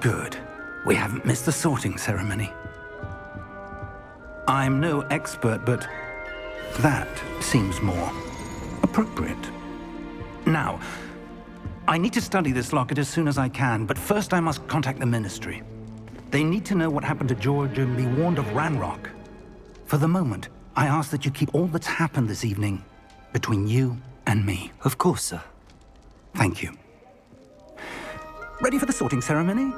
Good. We haven't missed the sorting ceremony. I'm no expert, but that seems more appropriate. Now, I need to study this locket as soon as I can, but first I must contact the Ministry. They need to know what happened to George and be warned of Ranrock. For the moment, I ask that you keep all that's happened this evening between you and me. Of course, sir. Thank you. Ready for the sorting ceremony?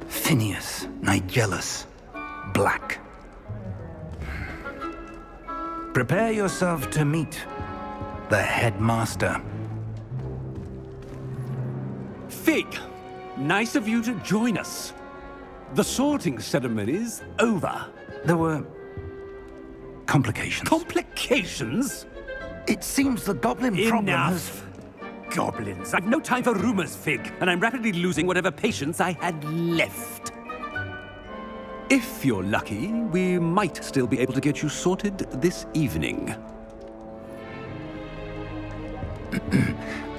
Phineas, Nigellus, Black. Prepare yourself to meet the headmaster. Fig, nice of you to join us. The sorting ceremony's over. There were complications. Complications? It seems the goblin problem has... Enough! Goblins. I've no time for rumors, Fig, and I'm rapidly losing whatever patience I had left. If you're lucky, we might still be able to get you sorted this evening.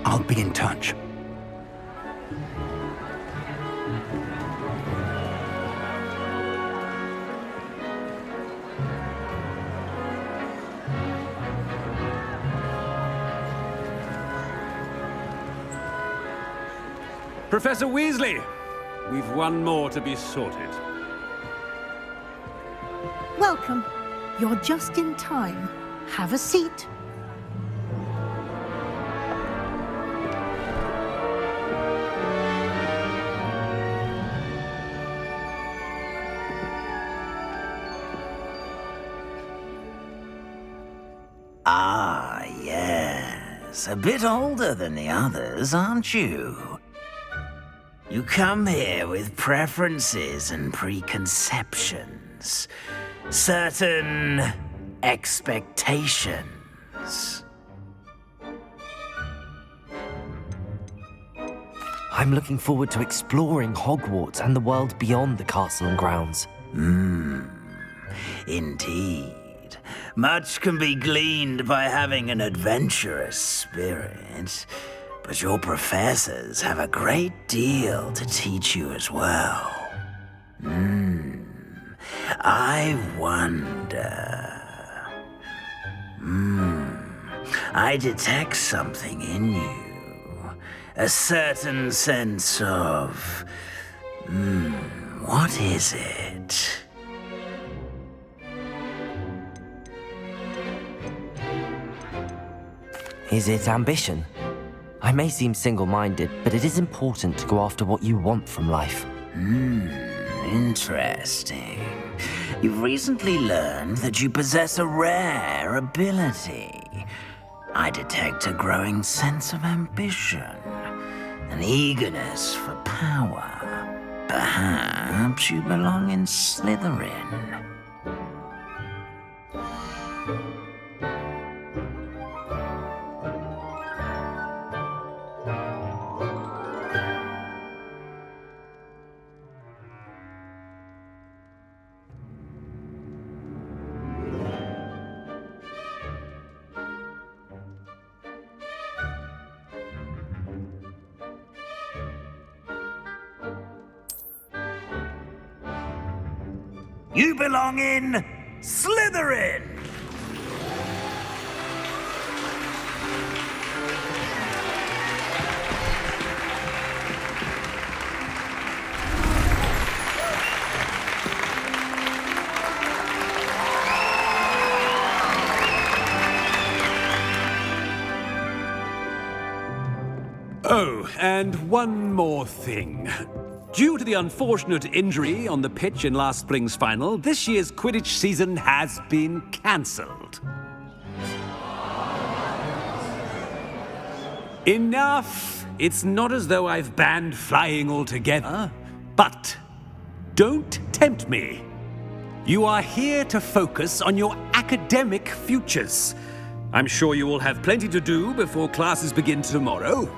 I'll be in touch. Professor Weasley, we've one more to be sorted. Welcome. You're just in time. Have a seat. Ah, yes. A bit older than the others, aren't you? You come here with preferences and preconceptions. Certain expectations. I'm looking forward to exploring Hogwarts and the world beyond the castle and grounds. Indeed. Much can be gleaned by having an adventurous spirit, but your professors have a great deal to teach you as well. I wonder... I detect something in you. A certain sense of... what is it? Is it ambition? I may seem single-minded, but it is important to go after what you want from life. Interesting. You've recently learned that you possess a rare ability. I detect a growing sense of ambition, an eagerness for power. Perhaps you belong in Slytherin. You belong in Slytherin! Oh, and one more thing. Due to the unfortunate injury on the pitch in last spring's final, this year's Quidditch season has been cancelled. Enough! It's not as though I've banned flying altogether, but don't tempt me. You are here to focus on your academic futures. I'm sure you all have plenty to do before classes begin tomorrow.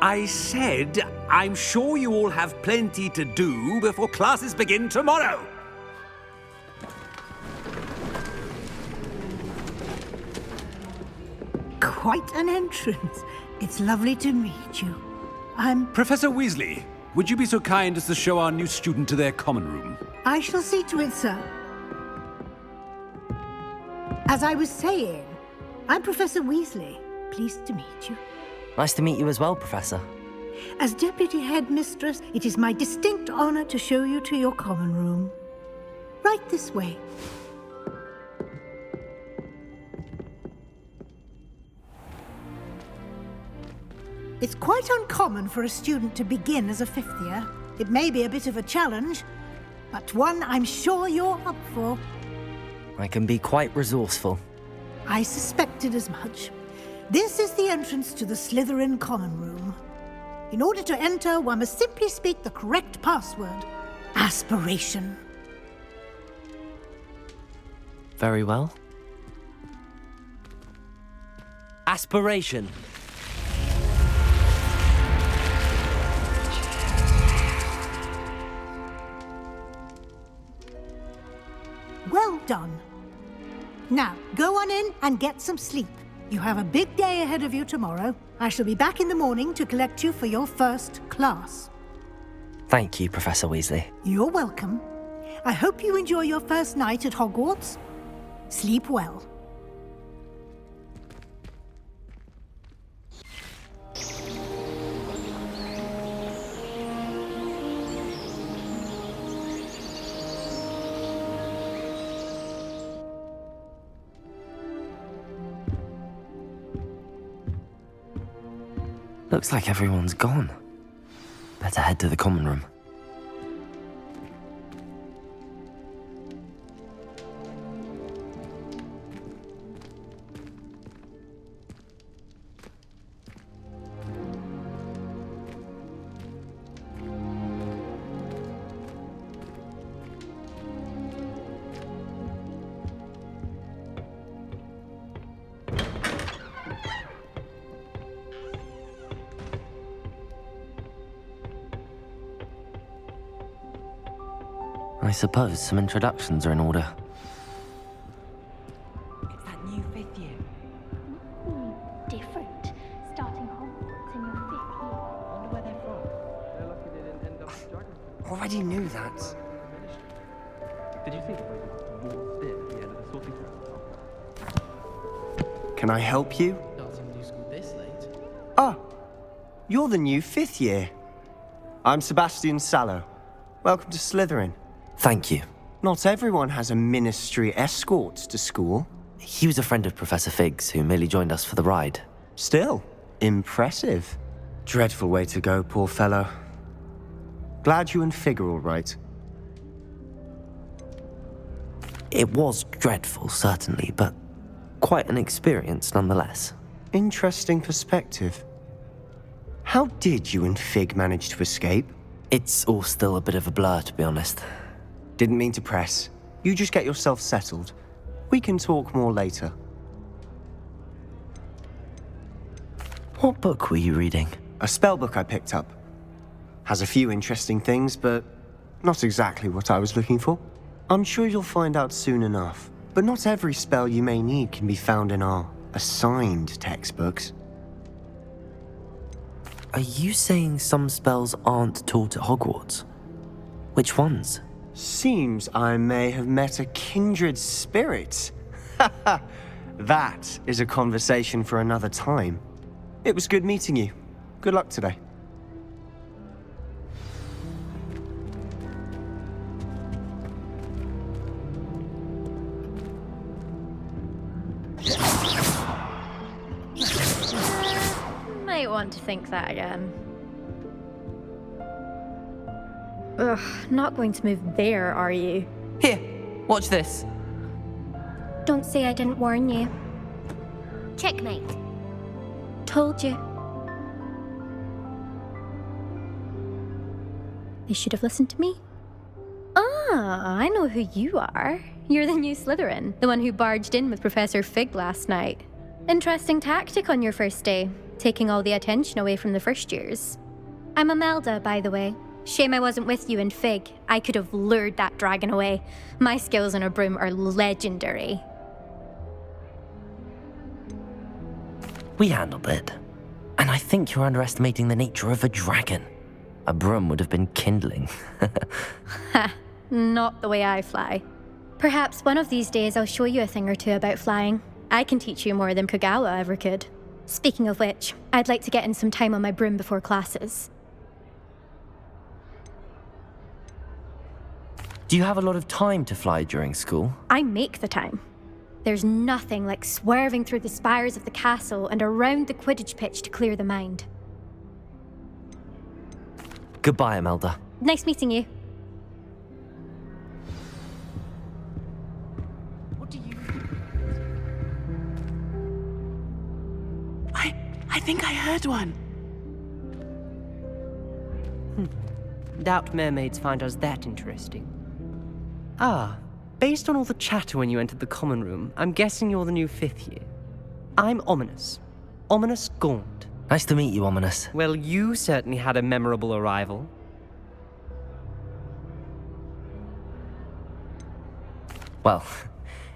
I said, I'm sure you all have plenty to do before classes begin tomorrow. Quite an entrance. It's lovely to meet you. Professor Weasley, would you be so kind as to show our new student to their common room? I shall see to it, sir. As I was saying, I'm Professor Weasley. Pleased to meet you. Nice to meet you as well, Professor. As Deputy Headmistress, it is my distinct honor to show you to your common room. Right this way. It's quite uncommon for a student to begin as a fifth year. It may be a bit of a challenge, but one I'm sure you're up for. I can be quite resourceful. I suspected as much. This is the entrance to the Slytherin common room. In order to enter, one must simply speak the correct password. Aspiration. Very well. Aspiration. Well done. Now, go on in and get some sleep. You have a big day ahead of you tomorrow. I shall be back in the morning to collect you for your first class. Thank you, Professor Weasley. You're welcome. I hope you enjoy your first night at Hogwarts. Sleep well. Looks like everyone's gone. Better head to the common room. I suppose some introductions are in order. It's that new fifth year. Different. Starting Hogwarts in your fifth year. I wonder where they're from. They're lucky they didn't end up in geography. Already knew that. Did you see the way the walls did at the end of the sorting ceremony? Can I help you? Starting new school this late. Ah, you're the new fifth year. I'm Sebastian Sallow. Welcome to Slytherin. Thank you. Not everyone has a ministry escort to school. He was a friend of Professor Fig's who merely joined us for the ride. Still, impressive. Dreadful way to go, poor fellow. Glad you and Fig are all right. It was dreadful, certainly, but quite an experience nonetheless. Interesting perspective. How did you and Fig manage to escape? It's all still a bit of a blur, to be honest. Didn't mean to press. You just get yourself settled. We can talk more later. What book were you reading? A spell book I picked up. Has a few interesting things, but not exactly what I was looking for. I'm sure you'll find out soon enough. But not every spell you may need can be found in our assigned textbooks. Are you saying some spells aren't taught at Hogwarts? Which ones? Seems I may have met a kindred spirit. That is a conversation for another time. It was good meeting you. Good luck today. Might want to think that again. Ugh, not going to move there, are you? Here, watch this. Don't say I didn't warn you. Checkmate. Told you. They should have listened to me. Ah, I know who you are. You're the new Slytherin, the one who barged in with Professor Fig last night. Interesting tactic on your first day, taking all the attention away from the first years. I'm Imelda, by the way. Shame I wasn't with you in Fig. I could have lured that dragon away. My skills on a broom are legendary. We handled it. And I think you're underestimating the nature of a dragon. A broom would have been kindling. Ha, not the way I fly. Perhaps one of these days I'll show you a thing or two about flying. I can teach you more than Kagawa ever could. Speaking of which, I'd like to get in some time on my broom before classes. Do you have a lot of time to fly during school? I make the time. There's nothing like swerving through the spires of the castle and around the Quidditch pitch to clear the mind. Goodbye, Imelda. Nice meeting you. What do you... I think I heard one. Doubt mermaids find us that interesting. Ah, based on all the chatter when you entered the common room, I'm guessing you're the new 5th year. I'm Ominous. Ominous Gaunt. Nice to meet you, Ominous. Well, you certainly had a memorable arrival. Well,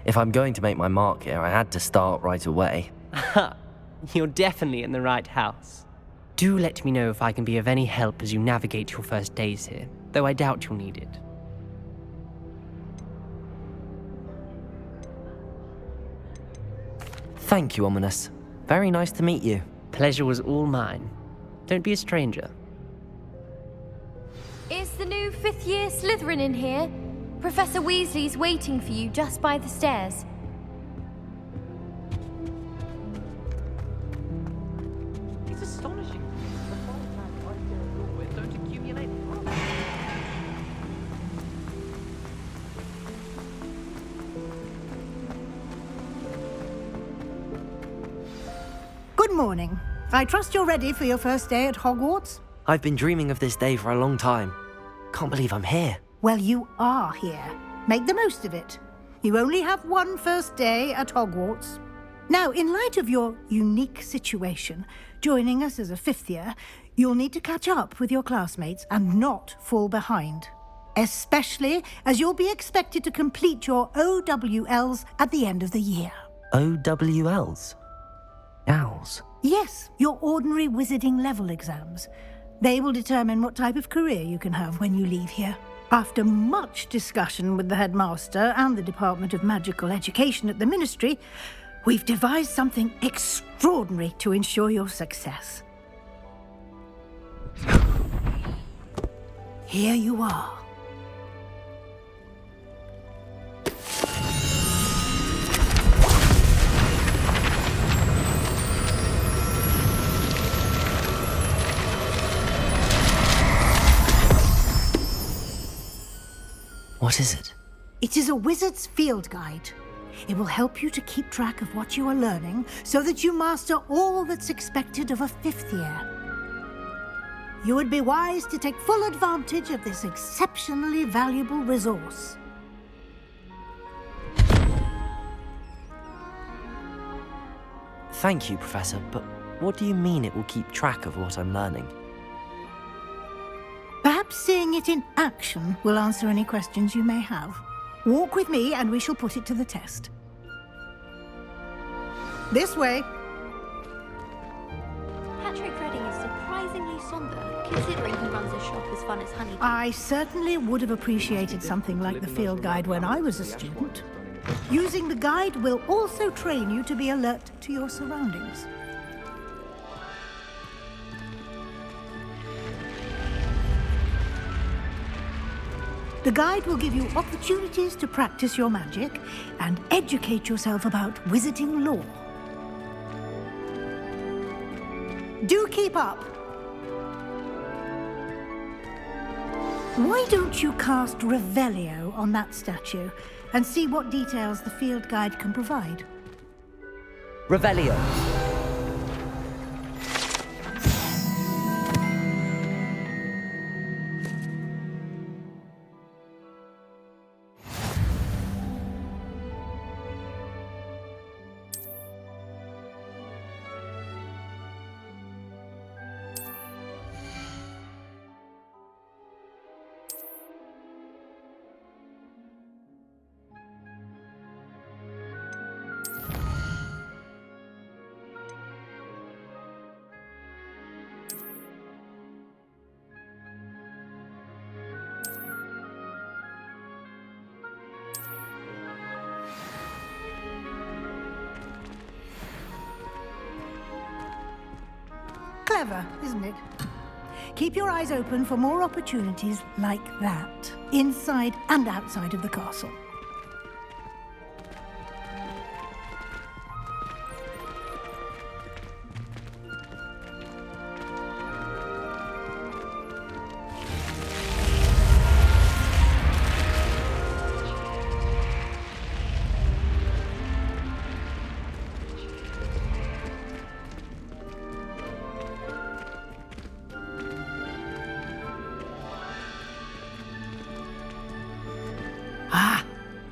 if I'm going to make my mark here, I had to start right away. Aha, you're definitely in the right house. Do let me know if I can be of any help as you navigate your first days here, though I doubt you'll need it. Thank you, Ominous. Very nice to meet you. Pleasure was all mine. Don't be a stranger. Is the new 5th year Slytherin in here? Professor Weasley's waiting for you just by the stairs. It's astonishing. The five man right there at your with don't accumulate rubbish. Good morning. I trust you're ready for your first day at Hogwarts? I've been dreaming of this day for a long time. Can't believe I'm here. Well, you are here. Make the most of it. You only have one first day at Hogwarts. Now, in light of your unique situation, joining us as a 5th year, you'll need to catch up with your classmates and not fall behind. Especially as you'll be expected to complete your OWLs at the end of the year. OWLs? Owls? Yes, your ordinary wizarding level exams. They will determine what type of career you can have when you leave here. After much discussion with the headmaster and the Department of Magical Education at the Ministry, we've devised something extraordinary to ensure your success. Here you are. What is it? It is a wizard's field guide. It will help you to keep track of what you are learning so that you master all that's expected of a 5th year. You would be wise to take full advantage of this exceptionally valuable resource. Thank you, Professor, but what do you mean it will keep track of what I'm learning? Perhaps seeing it in action will answer any questions you may have. Walk with me and we shall put it to the test. This way. Patrick Redding is surprisingly somber, considering he runs a shop as fun as Honeydew. I certainly would have appreciated something like the field guide when I was a student. Using the guide will also train you to be alert to your surroundings. The guide will give you opportunities to practice your magic and educate yourself about wizarding lore. Do keep up! Why don't you cast Revelio on that statue and see what details the field guide can provide? Revelio. Clever, isn't it? Keep your eyes open for more opportunities like that, inside and outside of the castle.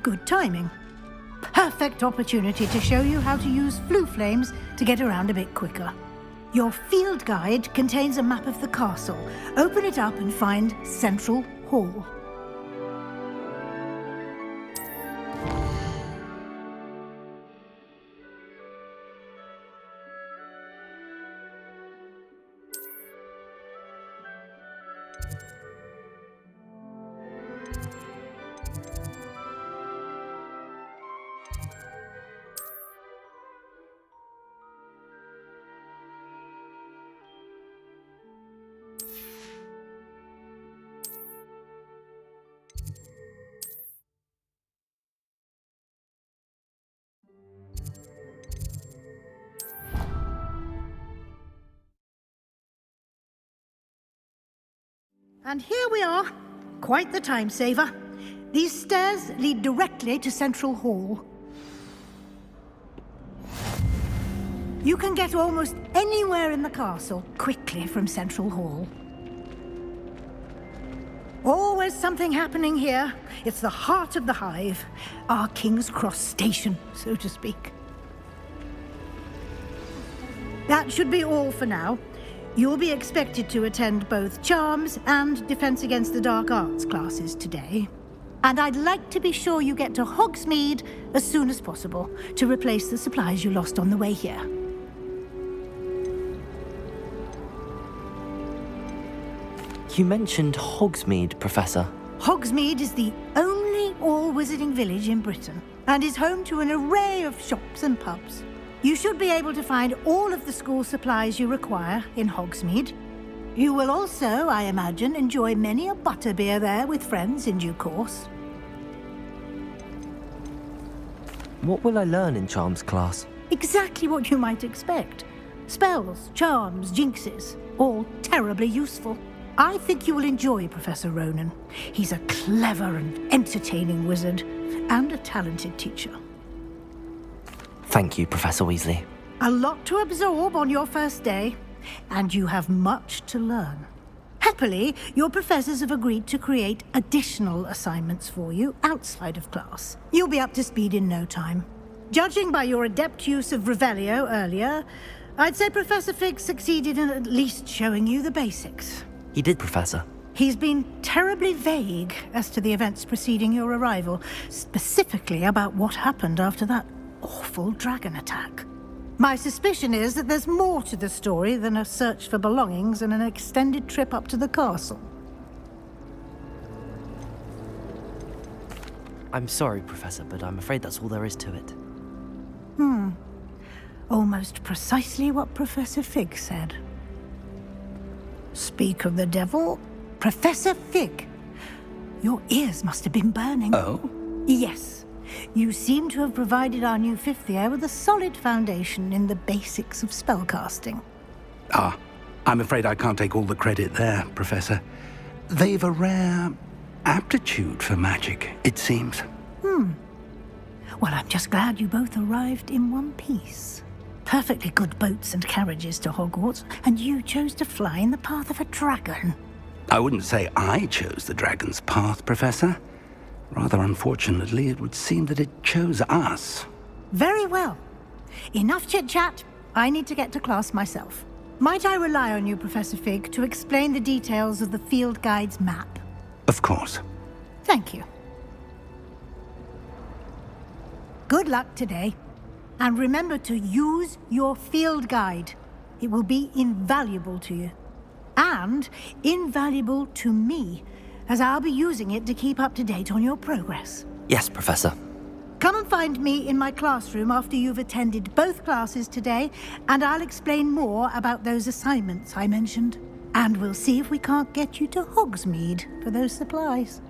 Good timing. Perfect opportunity to show you how to use flue flames to get around a bit quicker. Your field guide contains a map of the castle. Open it up and find Central Hall. And here we are. Quite the time saver. These stairs lead directly to Central Hall. You can get almost anywhere in the castle quickly from Central Hall. Always something happening here. It's the heart of the hive. Our King's Cross station, so to speak. That should be all for now. You'll be expected to attend both Charms and Defense Against the Dark Arts classes today. And I'd like to be sure you get to Hogsmeade as soon as possible to replace the supplies you lost on the way here. You mentioned Hogsmeade, Professor. Hogsmeade is the only all-wizarding village in Britain and is home to an array of shops and pubs. You should be able to find all of the school supplies you require in Hogsmeade. You will also, I imagine, enjoy many a butterbeer there with friends in due course. What will I learn in Charms class? Exactly what you might expect. Spells, charms, jinxes, all terribly useful. I think you will enjoy Professor Ronan. He's a clever and entertaining wizard, and a talented teacher. Thank you, Professor Weasley. A lot to absorb on your first day, and you have much to learn. Happily, your professors have agreed to create additional assignments for you outside of class. You'll be up to speed in no time. Judging by your adept use of Revelio earlier, I'd say Professor Fig succeeded in at least showing you the basics. He did, Professor. He's been terribly vague as to the events preceding your arrival, specifically about what happened after that awful dragon attack. My suspicion is that there's more to the story than a search for belongings and an extended trip up to the castle. I'm sorry, Professor, but I'm afraid that's all there is to it. Almost precisely what Professor Fig said. Speak of the devil, Professor Fig. Your ears must have been burning. Oh? Yes. You seem to have provided our new fifth year with a solid foundation in the basics of spellcasting. Ah, I'm afraid I can't take all the credit there, Professor. They've a rare aptitude for magic, it seems. Well, I'm just glad you both arrived in one piece. Perfectly good boats and carriages to Hogwarts, and you chose to fly in the path of a dragon. I wouldn't say I chose the dragon's path, Professor. Rather unfortunately, it would seem that it chose us. Very well. Enough chit-chat. I need to get to class myself. Might I rely on you, Professor Fig, to explain the details of the field guide's map? Of course. Thank you. Good luck today. And remember to use your field guide. It will be invaluable to you. And invaluable to me, as I'll be using it to keep up to date on your progress. Yes, Professor. Come and find me in my classroom after you've attended both classes today, and I'll explain more about those assignments I mentioned. And we'll see if we can't get you to Hogsmeade for those supplies.